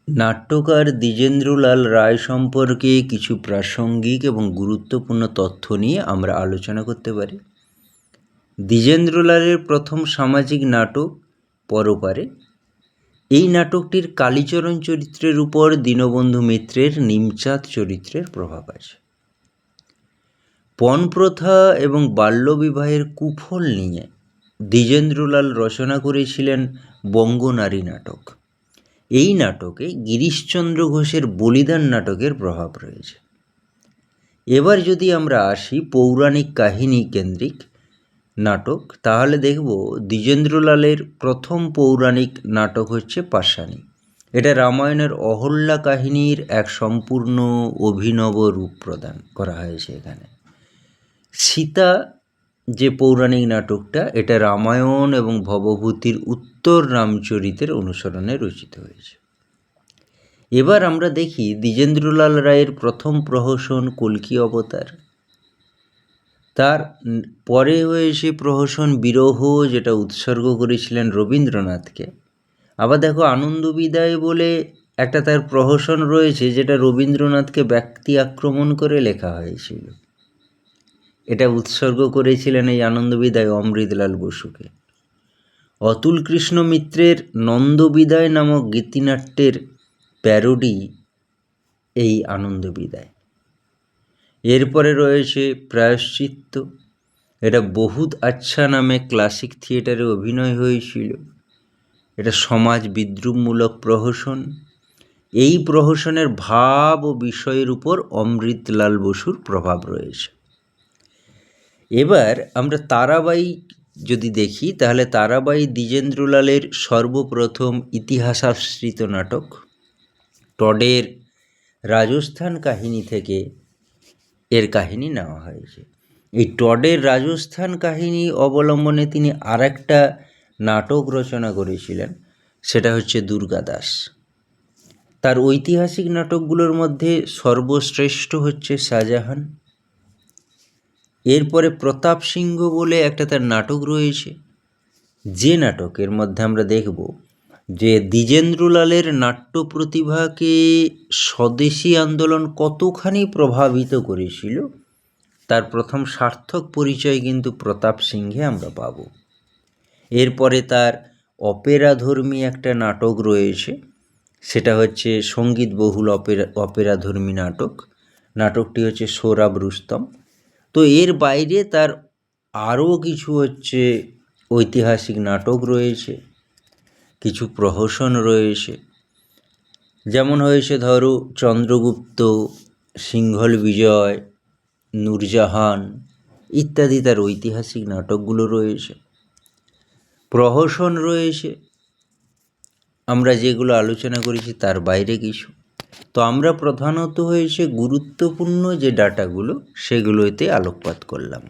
নাট্যকার দ্বিজেন্দ্রলাল রায় সম্পর্কে কিছু প্রাসঙ্গিক এবং গুরুত্বপূর্ণ তথ্য নিয়ে আমরা আলোচনা করতে পারি। দ্বিজেন্দ্রলালের প্রথম সামাজিক নাটক পরপারে। এই নাটকটির কালীচরণ চরিত্রের উপর দীনবন্ধু মিত্রের নিমচাঁদ চরিত্রের প্রভাব আছে। পণপ্রথা এবং বাল্যবিবাহের কুফল নিয়ে দ্বিজেন্দ্রলাল রচনা করেছিলেন বঙ্গনারী নাটক। এই নাটকে গিরিশচন্দ্র ঘোষের বলিদান নাটকের প্রভাব রয়েছে। এবার যদি আমরা আসি পৌরাণিক কাহিনী কেন্দ্রিক নাটক, তাহলে দেখব দ্বিজেন্দ্রলালের প্রথম পৌরাণিক নাটক হচ্ছে পাষাণী। এটা রামায়ণের অহল্যা কাহিনীর এক সম্পূর্ণ অভিনব রূপ প্রদান করা হয়েছে। এখানে সীতা যে পৌরাণিক নাটকটা, এটা রামায়ণ এবং ভবভূতির উত্তর রামচরিতের অনুসরণে রচিত হয়েছে। এবার আমরা দেখি দ্বিজেন্দ্রলাল রায়ের প্রথম প্রহসন কল্কি অবতার। তার পরে হয়েছে প্রহসন বিরহ, যেটা উৎসর্গ করেছিলেন রবীন্দ্রনাথকে। আবার দেখো আনন্দ বিদায় বলে একটা তার প্রহসন রয়েছে, যেটা রবীন্দ্রনাথকে ব্যক্তি আক্রমণ করে লেখা হয়েছিল। এটা উৎসর্গ করেছিলেন এই আনন্দ বিদায় অমৃতলাল বসুকে। অতুল কৃষ্ণ মিত্রের নন্দবিদায় নামক গীতিনাট্যের প্যারোডি এই আনন্দ বিদায়। এরপরে রয়েছে প্রায়শ্চিত্ত। এটা বহুত আচ্ছা নামে ক্লাসিক থিয়েটারে অভিনয় হয়েছিল। এটা সমাজ বিদ্রুপমূলক প্রহসন। এই প্রহসনের ভাব ও বিষয়ের উপর অমৃতলাল বসুর প্রভাব রয়েছে। এবার আমরা তারাবাঈ যদি দেখি, তাহলে তারাবাঈ দ্বিজেন্দ্রলালের সর্বপ্রথম ইতিহাসাশ্রিত নাটক। টডের রাজস্থান কাহিনী থেকে এর কাহিনী নেওয়া হয়েছে। এই টডের রাজস্থান কাহিনী অবলম্বনে তিনি আরেকটা নাটক রচনা করেছিলেন, সেটা হচ্ছে দুর্গাদাস। তার ঐতিহাসিক নাটকগুলোর মধ্যে সর্বশ্রেষ্ঠ হচ্ছে শাহজাহান। এরপরে প্রতাপ সিংহ বলে একটা তার নাটক রয়েছে, যে নাটকের মধ্যে আমরা দেখব যে দ্বিজেন্দ্রলালের নাট্য প্রতিভাকে স্বদেশী আন্দোলন কতখানি প্রভাবিত করেছিল, তার প্রথম সার্থক পরিচয় কিন্তু প্রতাপ সিংহে আমরা পাব। এরপরে তার অপেরাধর্মী একটা নাটক রয়েছে, সেটা হচ্ছে সঙ্গীত বহুল অপেরাধর্মী নাটক। নাটকটি হচ্ছে সোহরাব রুস্তম। তো এর বাইরে তার আরও কিছু হচ্ছে ঐতিহাসিক নাটক রয়েছে, কিছু প্রহসন রয়েছে। যেমন হয়েছে ধরো চন্দ্রগুপ্ত, সিংহল বিজয়, নূরজাহান ইত্যাদি তার ঐতিহাসিক নাটকগুলো রয়েছে। প্রহসন রয়েছে আমরা যেগুলো আলোচনা করেছি তার বাইরে কিছু। তো আমরা প্রধানত হয়েছে গুরুত্বপূর্ণ যে ডাটাগুলো সেগুলোতে আলোকপাত করলাম।